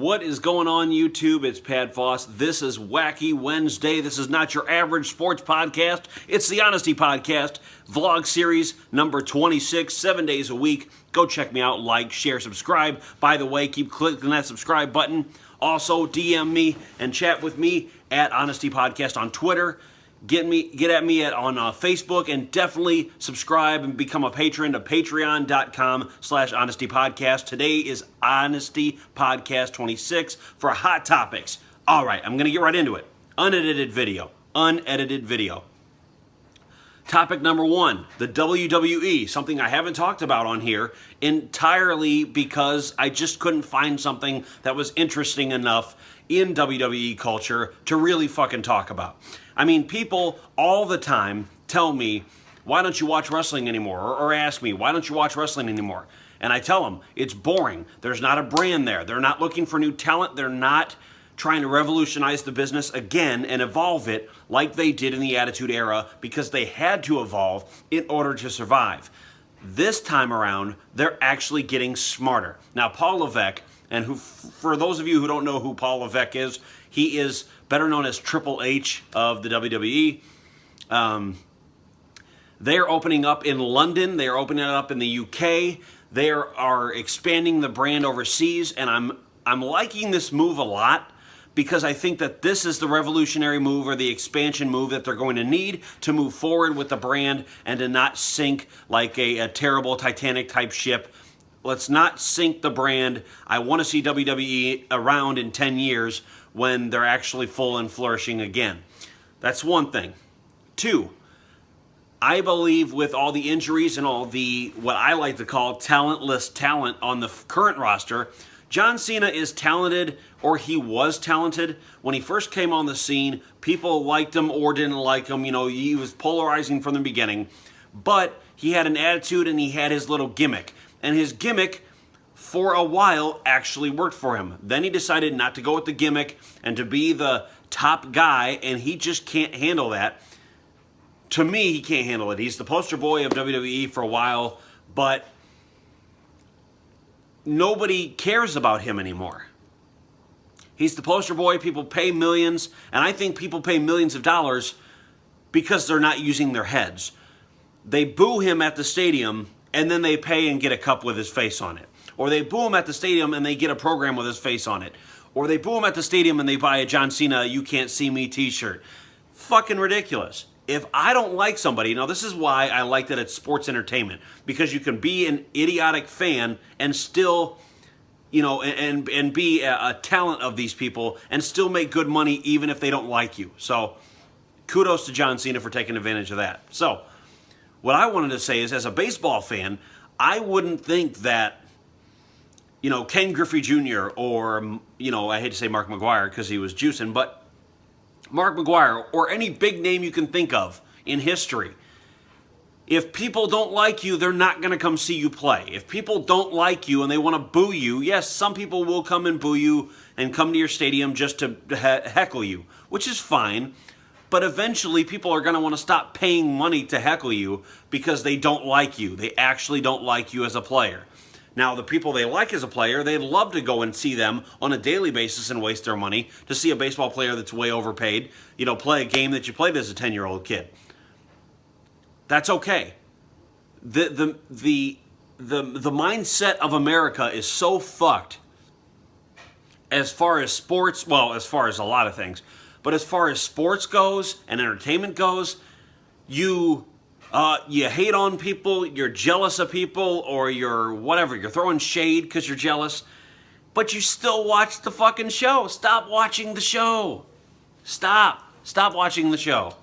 What is going on, YouTube? It's Pat Foss. This is Wacky Wednesday. This is not your average sports podcast. It's the Honesty Podcast, vlog series number 26, 7 days a week. Go check me out, like, share, subscribe. By the way, keep clicking that subscribe button. Also, DM me and chat with me at Honesty Podcast on Twitter. Get at me on Facebook, and definitely subscribe and become a patron to patreon.com/honestypodcast. Today is Honesty Podcast 26 for Hot Topics. All right, I'm going to get right into it. Unedited video. Topic number one, the WWE, something I haven't talked about on here entirely because I just couldn't find something that was interesting enough in WWE culture to really fucking talk about. I mean, people all the time tell me, why don't you watch wrestling anymore? Or ask me, why don't you watch wrestling anymore? And I tell them, it's boring. There's not a brand there. They're not looking for new talent. They're not trying to revolutionize the business again and evolve it like they did in the Attitude Era because they had to evolve in order to survive. This time around, they're actually getting smarter. Now, Paul Levesque, and for those of you who don't know who Paul Levesque is, he is better known as Triple H of the WWE. They're opening up in London. They are opening it up in the UK. They are expanding the brand overseas, and I'm liking this move a lot because I think that this is the revolutionary move or the expansion move that they're going to need to move forward with the brand and to not sink like a terrible Titanic type ship. Let's not sink the brand. I want to see WWE around in 10 years when they're actually full and flourishing again. That's one thing. Two, I believe with all the injuries and all the, what I like to call talentless talent on the current roster, John Cena is talented, or he was talented. When he first came on the scene, people liked him or didn't like him. You know, he was polarizing from the beginning. But he had an attitude and he had his little gimmick. And his gimmick, for a while, actually worked for him. Then he decided not to go with the gimmick and to be the top guy, and he just can't handle that. To me, he can't handle it. He's the poster boy of WWE for a while, but nobody cares about him anymore. He's the poster boy. People pay millions, and I think people pay millions of dollars because they're not using their heads. They boo him at the stadium, and then they pay and get a cup with his face on it. Or they boo him at the stadium and they get a program with his face on it. Or they boo him at the stadium and they buy a John Cena You Can't See Me t-shirt. Fucking ridiculous. If I don't like somebody, now this is why I like that it's sports entertainment, because you can be an idiotic fan and still, you know, and be a talent of these people and still make good money even if they don't like you. So kudos to John Cena for taking advantage of that. So what I wanted to say is, as a baseball fan, I wouldn't think that, you know, Ken Griffey Jr. or, you know, I hate to say Mark McGwire because he was juicing, but Mark McGwire or any big name you can think of in history, if people don't like you, they're not going to come see you play. If people don't like you and they want to boo you, yes, some people will come and boo you and come to your stadium just to heckle you, which is fine. But eventually, people are going to want to stop paying money to heckle you because they don't like you. They actually don't like you as a player. Now, the people they like as a player, they'd love to go and see them on a daily basis and waste their money to see a baseball player that's way overpaid, you know, play a game that you played as a 10-year-old kid. That's okay. The mindset of America is so fucked as far as sports, well, as far as a lot of things. But as far as sports goes and entertainment goes, you hate on people, you're jealous of people, or you're whatever. You're throwing shade because you're jealous, but you still watch the fucking show. Stop watching the show. Stop watching the show.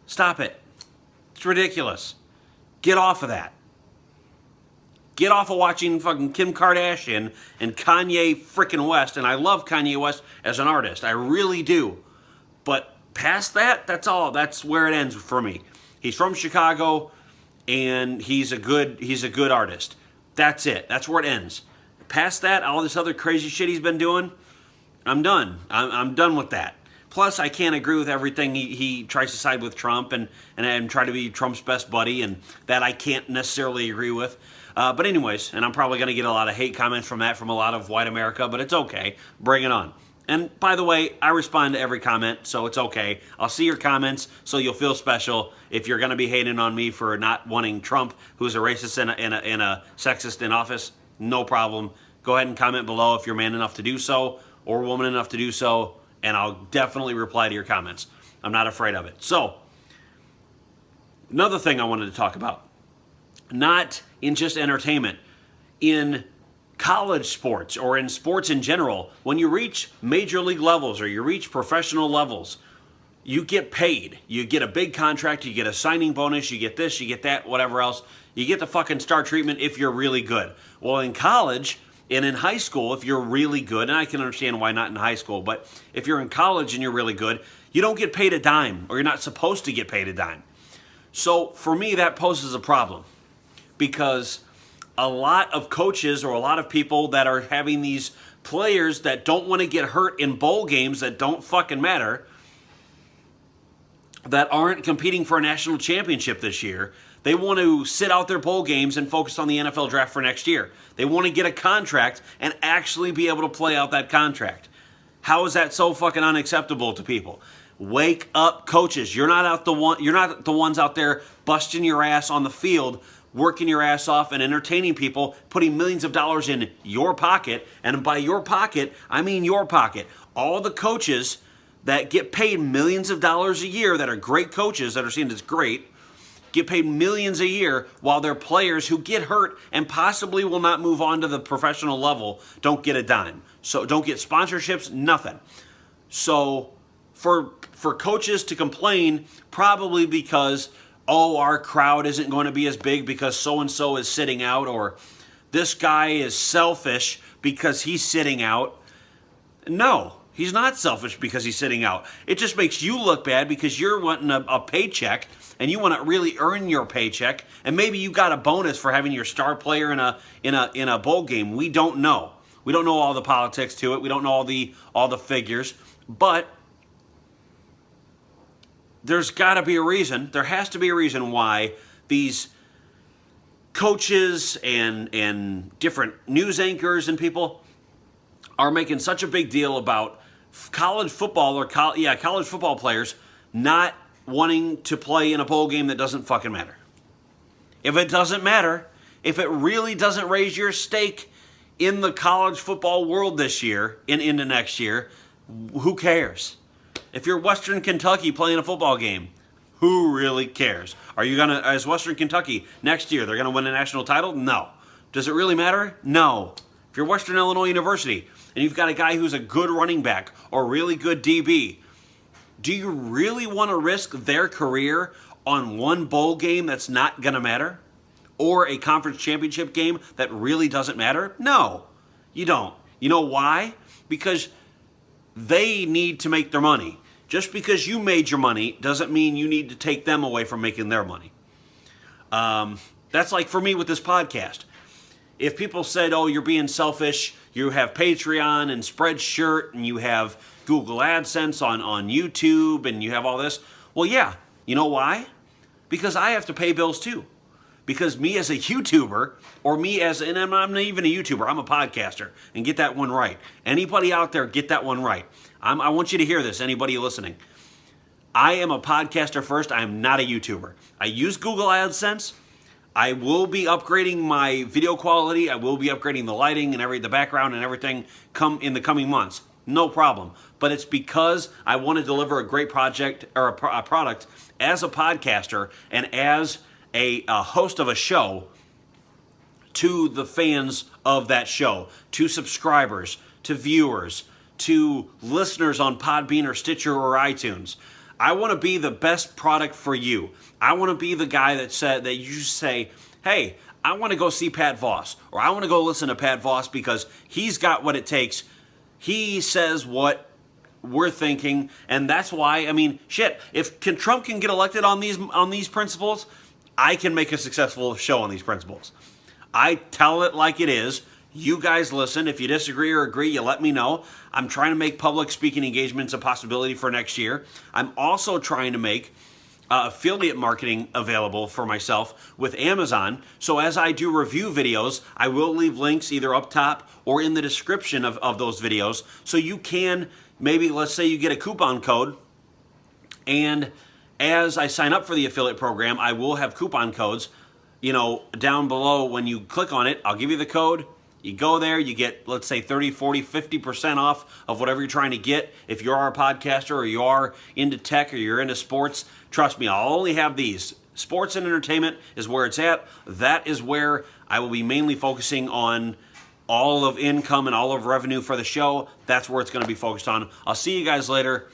Stop it. It's ridiculous. Get off of that. Get off of watching fucking Kim Kardashian and Kanye freaking West. And I love Kanye West as an artist. I really do. But past that, that's all. That's where it ends for me. He's from Chicago, and he's a good artist. That's it. That's where it ends. Past that, all this other crazy shit he's been doing, I'm done. I'm done with that. Plus, I can't agree with everything he tries to side with Trump and try to be Trump's best buddy, and that I can't necessarily agree with. But anyways, and I'm probably going to get a lot of hate comments from that from a lot of white America, but it's okay. Bring it on. And by the way, I respond to every comment, so it's okay. I'll see your comments, so you'll feel special. If you're going to be hating on me for not wanting Trump, who's a racist and a sexist in office, no problem. Go ahead and comment below if you're man enough to do so or woman enough to do so, and I'll definitely reply to your comments. I'm not afraid of it. So, another thing I wanted to talk about, not in just entertainment, in college sports or in sports in general, when you reach major league levels or you reach professional levels, you get paid. You get a big contract, you get a signing bonus, you get this, you get that, whatever else. You get the fucking star treatment if you're really good. Well, in college and in high school, if you're really good, and I can understand why not in high school, but if you're in college and you're really good, you don't get paid a dime, or you're not supposed to get paid a dime. So for me, that poses a problem, because a lot of coaches or a lot of people that are having these players that don't want to get hurt in bowl games that don't fucking matter, that aren't competing for a national championship this year, they want to sit out their bowl games and focus on the NFL draft for next year. They want to get a contract and actually be able to play out that contract. How is that so fucking unacceptable to people? Wake up, coaches. You're not the ones out there busting your ass on the field, working your ass off and entertaining people, putting millions of dollars in your pocket. And by your pocket, I mean your pocket. All the coaches that get paid millions of dollars a year, that are great coaches, that are seen as great, get paid millions a year, while their players who get hurt and possibly will not move on to the professional level don't get a dime. So don't get sponsorships, nothing. So for coaches to complain, probably because, oh, our crowd isn't going to be as big because so-and-so is sitting out, or this guy is selfish because he's sitting out. No, he's not selfish because he's sitting out. It just makes you look bad because you're wanting a paycheck, and you want to really earn your paycheck, and maybe you got a bonus for having your star player in a bowl game. We don't know. We don't know all the politics to it. We don't know all the figures, but there's got to be a reason. There has to be a reason why these coaches and different news anchors and people are making such a big deal about college football or college football players not wanting to play in a bowl game that doesn't fucking matter. If it doesn't matter, if it really doesn't raise your stake in the college football world this year and into next year, who cares? If you're Western Kentucky playing a football game, who really cares? Are you gonna, as Western Kentucky, next year, they're gonna win a national title? No. Does it really matter? No. If you're Western Illinois University and you've got a guy who's a good running back or really good DB, do you really want to risk their career on one bowl game that's not going to matter? Or a conference championship game that really doesn't matter? No, you don't. You know why? Because they need to make their money. Just because you made your money doesn't mean you need to take them away from making their money. That's like for me with this podcast. If people said, oh, you're being selfish, you have Patreon and Spreadshirt and you have Google AdSense on YouTube and you have all this. Well, yeah. You know why? Because I have to pay bills too. Because me as a YouTuber, or me as, and I'm not even a YouTuber, I'm a podcaster, and get that one right. Anybody out there, get that one right. I want you to hear this, anybody listening. I am a podcaster first, I am not a YouTuber. I use Google AdSense. I will be upgrading my video quality. I will be upgrading the lighting and the background and everything in the coming months. No problem. But it's because I want to deliver a great project or a product as a podcaster and as a host of a show to the fans of that show, to subscribers, to viewers, to listeners on Podbean or Stitcher or iTunes. I want to be the best product for you. I want to be the guy that you say, hey, I want to go see Pat Voss, or I want to go listen to Pat Voss because he's got what it takes. He says what we're thinking, and that's why, I mean, shit, if Trump can get elected on these principles, I can make a successful show on these principles. I tell it like it is. You guys listen. If you disagree or agree, you let me know. I'm trying to make public speaking engagements a possibility for next year. I'm also trying to make affiliate marketing available for myself with Amazon. So as I do review videos, I will leave links either up top or in the description of those videos. So you can, maybe let's say you get a coupon code, and as I sign up for the affiliate program, I will have coupon codes, down below. When you click on it, I'll give you the code. You go there, you get, let's say, 30, 40, 50% off of whatever you're trying to get. If you are a podcaster or you are into tech or you're into sports, trust me, I'll only have these. Sports and entertainment is where it's at. That is where I will be mainly focusing on all of income and all of revenue for the show. That's where it's going to be focused on. I'll see you guys later.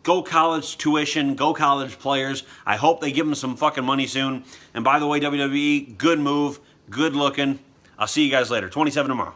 Go college tuition, go college players. I hope they give them some fucking money soon. And by the way, WWE, good move, good looking. I'll see you guys later. 27 tomorrow.